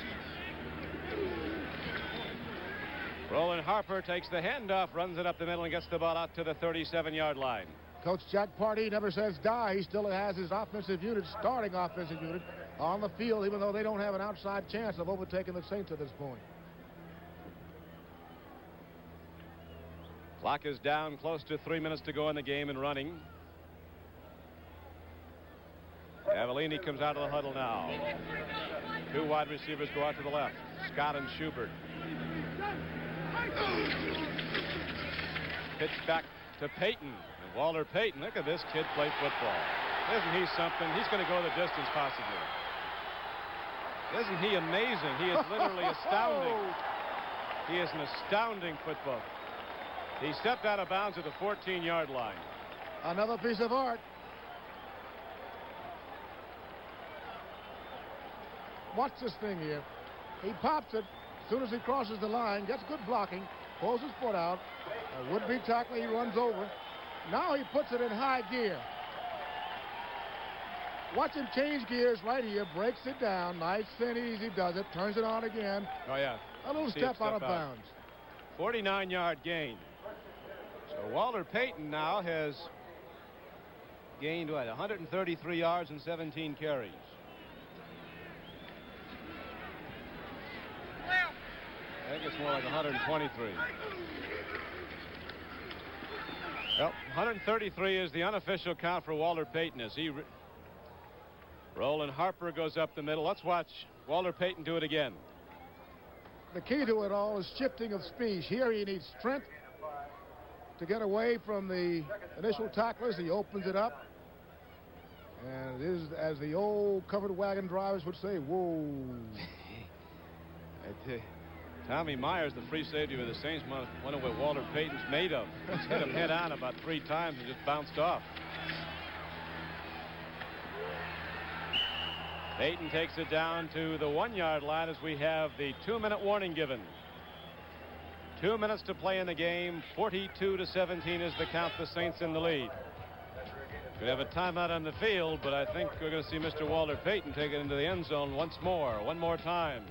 Roland Harper takes the handoff, runs it up the middle, and gets the ball out to the 37-yard line. Coach Jack Pardee never says die. He still has his offensive unit, starting offensive unit, on the field, even though they don't have an outside chance of overtaking the Saints at this point. Clock is down, close to 3 minutes to go in the game and running. Avellini comes out of the huddle now. 2 wide receivers go out to the left, Scott and Schubert. Pitch back to Payton. And Walter Payton, look at this kid play football. Isn't he something? He's going to go the distance possibly. Isn't he amazing? He is literally astounding. He is an astounding football. He stepped out of bounds at the 14-yard line. Another piece of art. watch this thing here. He pops it as soon as he crosses the line, gets good blocking, pulls his foot out. A would-be tackler, he runs over. Now he puts it in high gear. Watch him change gears right here, breaks it down, nice and easy does it, turns it on again. Oh, yeah. A little step out of bounds. 49-yard gain. So Walter Payton now has gained, what, 133 yards and 17 carries. I think it's more like 123. Well, 133 is the unofficial count for Walter Payton as he... Roland Harper goes up the middle. Let's watch Walter Payton do it again. The key to it all is shifting of speed. Here he needs strength to get away from the initial tacklers. He opens it up. And it is, as the old covered wagon drivers would say, whoa. Tommy Myers, the free safety of the Saints, wonder what Walter Payton's made of. He's hit him head on about 3 times and just bounced off. Payton takes it down to the 1-yard line as we have the 2-minute warning given. 2 minutes to play in the game. 42-17 is the count. The Saints in the lead. Could have a timeout on the field, but I think we're going to see Mr. Walter Payton take it into the end zone once more. One more time.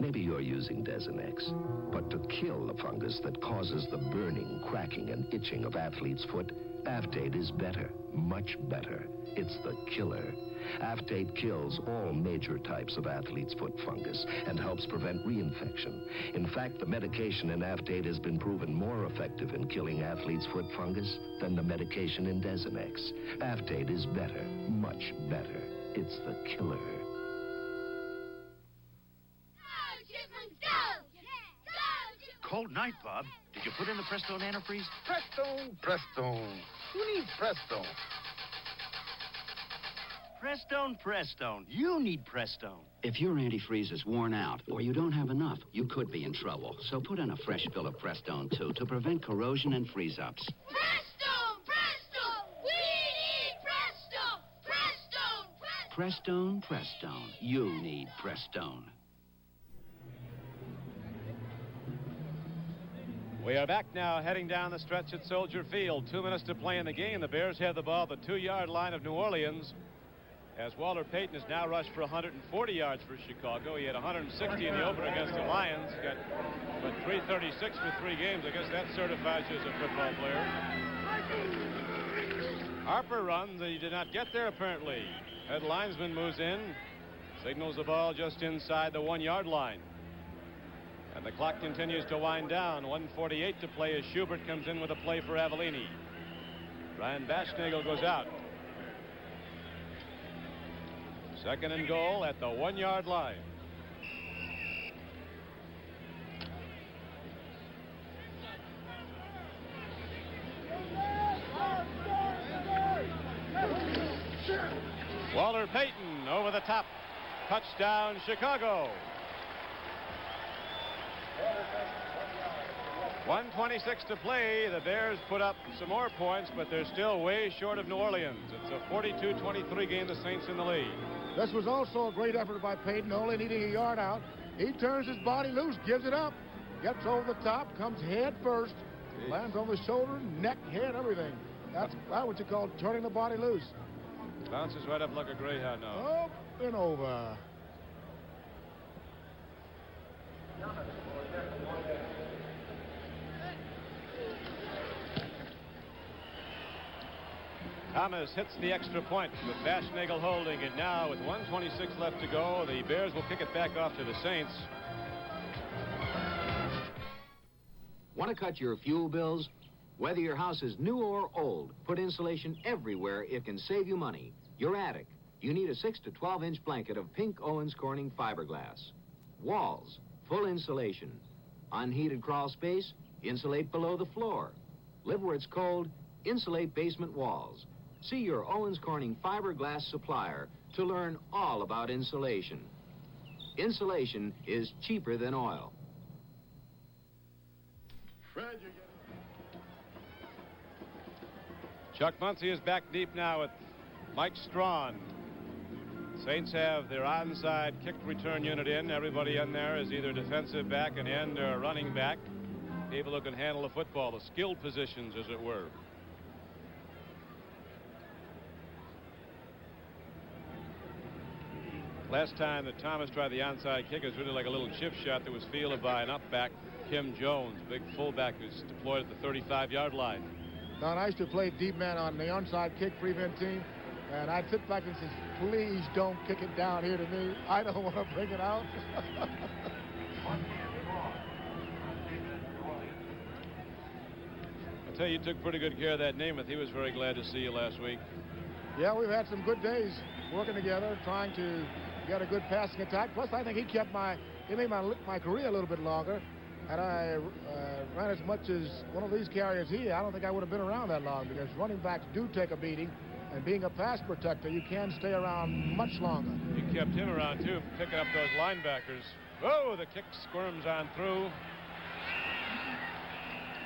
Maybe you're using Desenex, but to kill the fungus that causes the burning, cracking, and itching of athlete's foot, Aftate is better, much better. It's the killer. Aftate kills all major types of athlete's foot fungus and helps prevent reinfection. In fact, the medication in Aftate has been proven more effective in killing athlete's foot fungus than the medication in Desenex. Aftate is better, much better. It's the killer. Cold night, Bob. Did you put in the Prestone antifreeze? Prestone. Who needs Prestone? Prestone. You need Prestone. If your antifreeze is worn out or you don't have enough, you could be in trouble. So put in a fresh fill of Prestone, too, to prevent corrosion and freeze-ups. Prestone! We need Prestone! Prestone. You need Prestone. We are back now, heading down the stretch at Soldier Field. 2 minutes to play in the game. The Bears have the ball at the 2-yard line of New Orleans, as Walter Payton has now rushed for 140 yards for Chicago. He had 160 in the opener against the Lions. Got 336 for 3 games. I guess that certifies you as a football player. Harper runs, and he did not get there apparently. Head linesman moves in, signals the ball just inside the 1-yard line. And the clock continues to wind down. 1:48 to play as Schubert comes in with a play for Avellini. Brian Baschnagel goes out. 2nd and goal at the 1-yard line. Walter Payton over the top. Touchdown, Chicago. 1:26 to play. The Bears put up some more points, but they're still way short of New Orleans. It's a 42-23 game. The Saints in the lead. This was also a great effort by Payton, only needing a yard out. He turns his body loose, gives it up, gets over the top, comes head first, lands on the shoulder, neck, head, everything. That's what you call turning the body loose. Bounces right up like a greyhound now. Up and over. Thomas hits the extra point with Baschnagel holding it now. With 1:26 left to go, the Bears will kick it back off to the Saints. Want to cut your fuel bills? Whether your house is new or old, put insulation everywhere. It can save you money. Your attic. You need a 6 to 12-inch blanket of pink Owens Corning fiberglass. Walls. Full insulation. Unheated crawl space. Insulate below the floor. Live where it's cold. Insulate basement walls. See your Owens Corning fiberglass supplier to learn all about insulation. Insulation is cheaper than oil. Fred, Chuck Muncy is back deep now with Mike Strawn. Saints have their onside kick return unit in. Everybody in there is either defensive back, an end, or a running back. People who can handle the football, the skilled positions, as it were. Last time that Thomas tried the onside kick, it was really like a little chip shot that was fielded by an up back, Kim Jones, big fullback who's deployed at the 35-yard line. Don, I used to play deep man on the onside kick prevent team, and I'd sit back and say, please don't kick it down here to me. I don't want to bring it out. I'll tell you, you took pretty good care of that Namath. He was very glad to see you last week. Yeah, we've had some good days working together, trying to get a good passing attack. Plus, I think he made my career a little bit longer. Had I ran as much as one of these carriers here, I don't think I would have been around that long, because running backs do take a beating, and being a pass protector, you can stay around much longer. You kept him around, too, picking up those linebackers. Whoa, the kick squirms on through.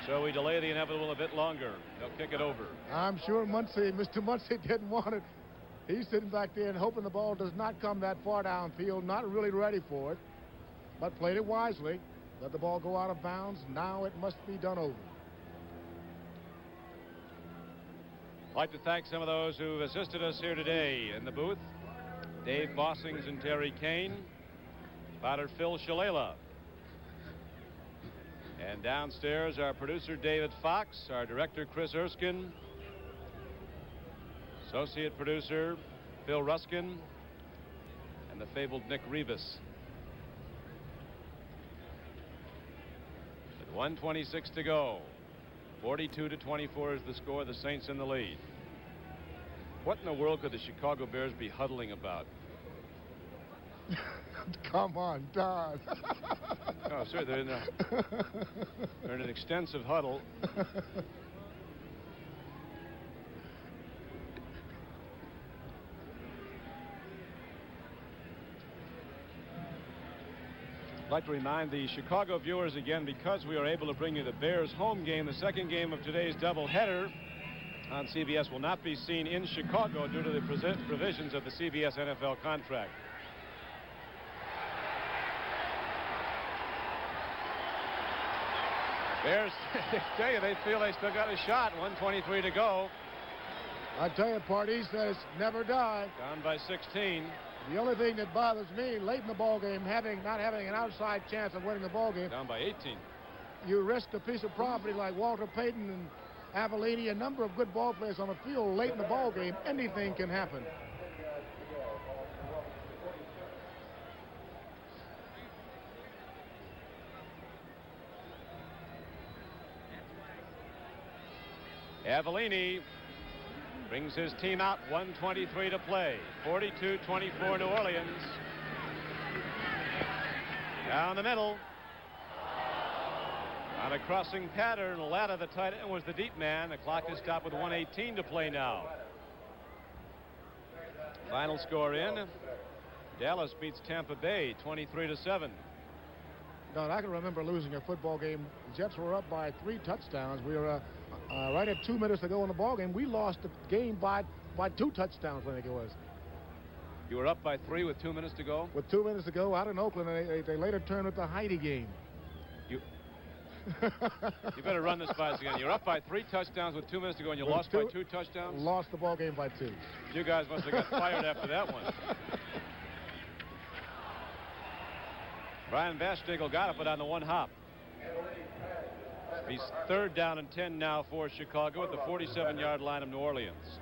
So we delay the inevitable a bit longer. They'll kick it over. I'm sure Mr. Muncy didn't want it. He's sitting back there and hoping the ball does not come that far downfield, not really ready for it, but played it wisely. Let the ball go out of bounds. Now it must be done over. I'd like to thank some of those who've assisted us here today in the booth. Dave Bossings and Terry Kane. Spotter Phil Shalala. And downstairs, our producer David Fox, our director Chris Erskine, associate producer Phil Ruskin, and the fabled Nick Rebus. 1:26 to go. 42-24 is the score. The Saints in the lead. What in the world could the Chicago Bears be huddling about? Come on, Don. Oh, sir, they're in an extensive huddle. I'd like to remind the Chicago viewers again, because we are able to bring you the Bears home game, the second game of today's doubleheader on CBS will not be seen in Chicago due to the provisions of the CBS NFL contract. Bears, they tell you, they feel they still got a shot. 1:23 to go. I tell you, Party says never die. Down by 16. The only thing that bothers me late in the ball game, not having an outside chance of winning the ball game. Down by 18. You risk a piece of property like Walter Payton and Avellini, a number of good ball players on the field late in the ball game. Anything can happen. Avellini brings his team out. 1:23 to play. 42-24 New Orleans. Down the middle. On a crossing pattern, Latta, the tight end, was the deep man. The clock is stopped with 1:18 to play now. Final score in. Dallas beats Tampa Bay 23-7. Don, I can remember losing a football game. The Jets were up by 3 touchdowns. We were right at 2 minutes to go in the ball game. We lost the game by 2 touchdowns, I think it was. You were up by 3 with 2 minutes to go? With 2 minutes to go out in Oakland, and they later turned with the Heidi game. You better run this by us again. You're up by 3 touchdowns with 2 minutes to go, and you lost by 2 touchdowns? Lost the ball game by 2. You guys must have got fired after that one. Brian Bastigel got it, but on the one hop. He's 3rd down and 10 now for Chicago at the 47-yard line of New Orleans.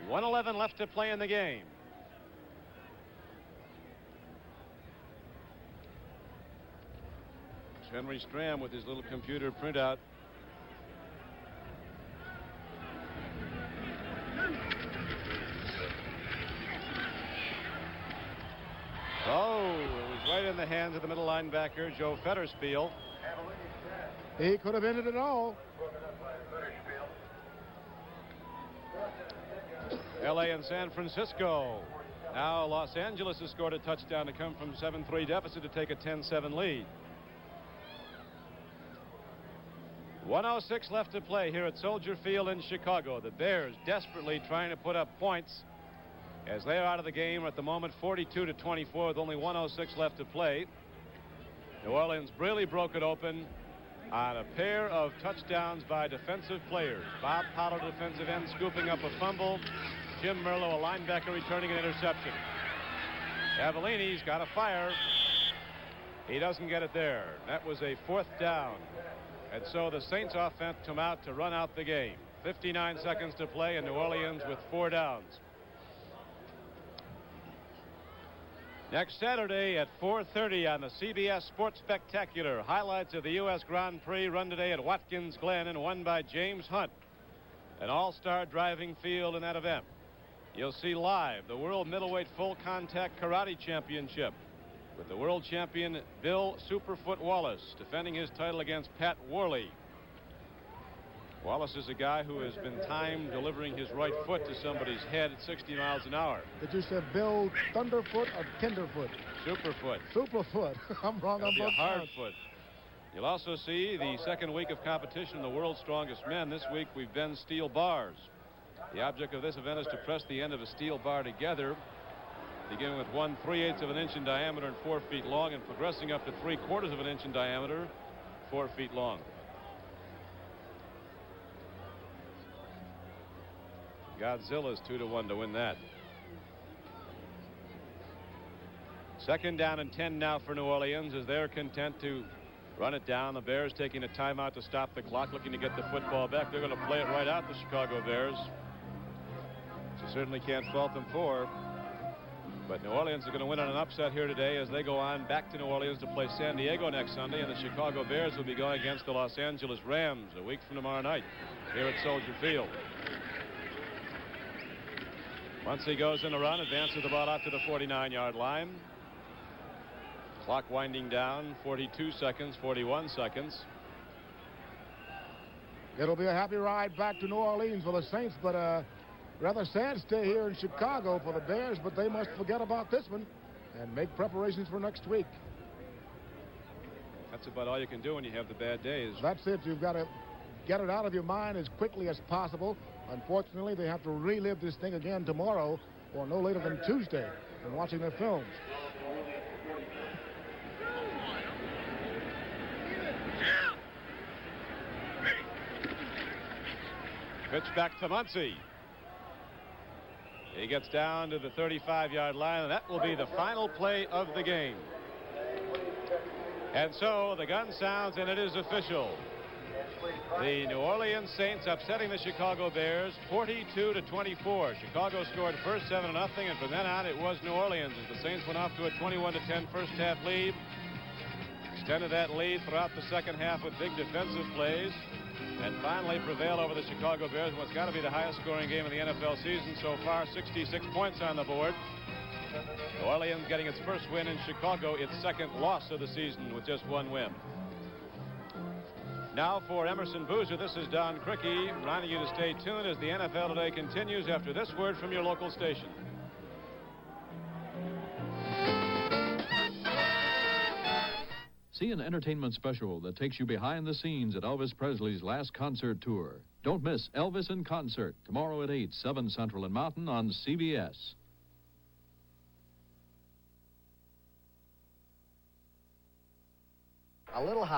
1:11 left to play in the game. It's Henry Stram with his little computer printout. Oh, it was right in the hands of the middle linebacker, Joe Fetterspiel. He could have ended it all. L.A. and San Francisco. Now Los Angeles has scored a touchdown to come from 7-3 deficit to take a 10-7 lead. 1:06 left to play here at Soldier Field in Chicago. The Bears desperately trying to put up points as they are out of the game at the moment, 42-24 with only 1:06 left to play. New Orleans really broke it open on a pair of touchdowns by defensive players. Bob Pollard, defensive end, scooping up a fumble. Jim Merlo, a linebacker, returning an interception. Cavallini's got a fire. He doesn't get it there. That was a 4th down. And so the Saints offense come out to run out the game. 59 seconds to play, and New Orleans with 4 downs. Next Saturday at 4:30 on the CBS Sports Spectacular, highlights of the U.S. Grand Prix run today at Watkins Glen and won by James Hunt, an all-star driving field in that event. You'll see live the World Middleweight Full Contact Karate Championship with the world champion Bill Superfoot Wallace defending his title against Pat Worley. Wallace is a guy who has been timed delivering his right foot to somebody's head at 60 miles an hour. Did you say Bill Thunderfoot or Tenderfoot? Superfoot. Superfoot. I'm wrong on both hard parts. foot. You'll also see the second week of competition in the World's Strongest Men. This week we've been steel bars. The object of this event is to press the end of a steel bar together, beginning with 1/3 of an inch in diameter and 4 feet long, and progressing up to 3/4 of an inch in diameter, 4 feet long. Godzilla's 2-1 to win that. 2nd down and 10 now for New Orleans as they're content to run it down. The Bears taking a timeout to stop the clock, looking to get the football back. They're going to play it right out, the Chicago Bears. You certainly can't fault them for. But New Orleans is going to win on an upset here today as they go on back to New Orleans to play San Diego next Sunday, and the Chicago Bears will be going against the Los Angeles Rams a week from tomorrow night here at Soldier Field. Once he goes in a run, advances the ball out to the 49-yard line. Clock winding down, 42 seconds, 41 seconds. It'll be a happy ride back to New Orleans for the Saints, but rather sad stay here in Chicago for the Bears, but they must forget about this one and make preparations for next week. That's about all you can do when you have the bad days. That's it. You've got to get it out of your mind as quickly as possible. Unfortunately, they have to relive this thing again tomorrow or no later than Tuesday when watching their films. Pitch back to Muncy. He gets down to the 35-yard line, and that will be the final play of the game. And so the gun sounds, and it is official. The New Orleans Saints upsetting the Chicago Bears 42-24. Chicago scored first 7-0, and from then on it was New Orleans as the Saints went off to a 21-10 first half lead. Extended that lead throughout the second half with big defensive plays, and finally prevailed over the Chicago Bears in what's got to be the highest scoring game of the NFL season so far. 66 points on the board. New Orleans getting its first win in Chicago, its second loss of the season with just 1 win. Now for Emerson Boozer, this is Don Criqui reminding you to stay tuned as the NFL Today continues after this word from your local station. See an entertainment special that takes you behind the scenes at Elvis Presley's last concert tour. Don't miss Elvis in Concert tomorrow at 8, 7 Central and Mountain on CBS. A little hot.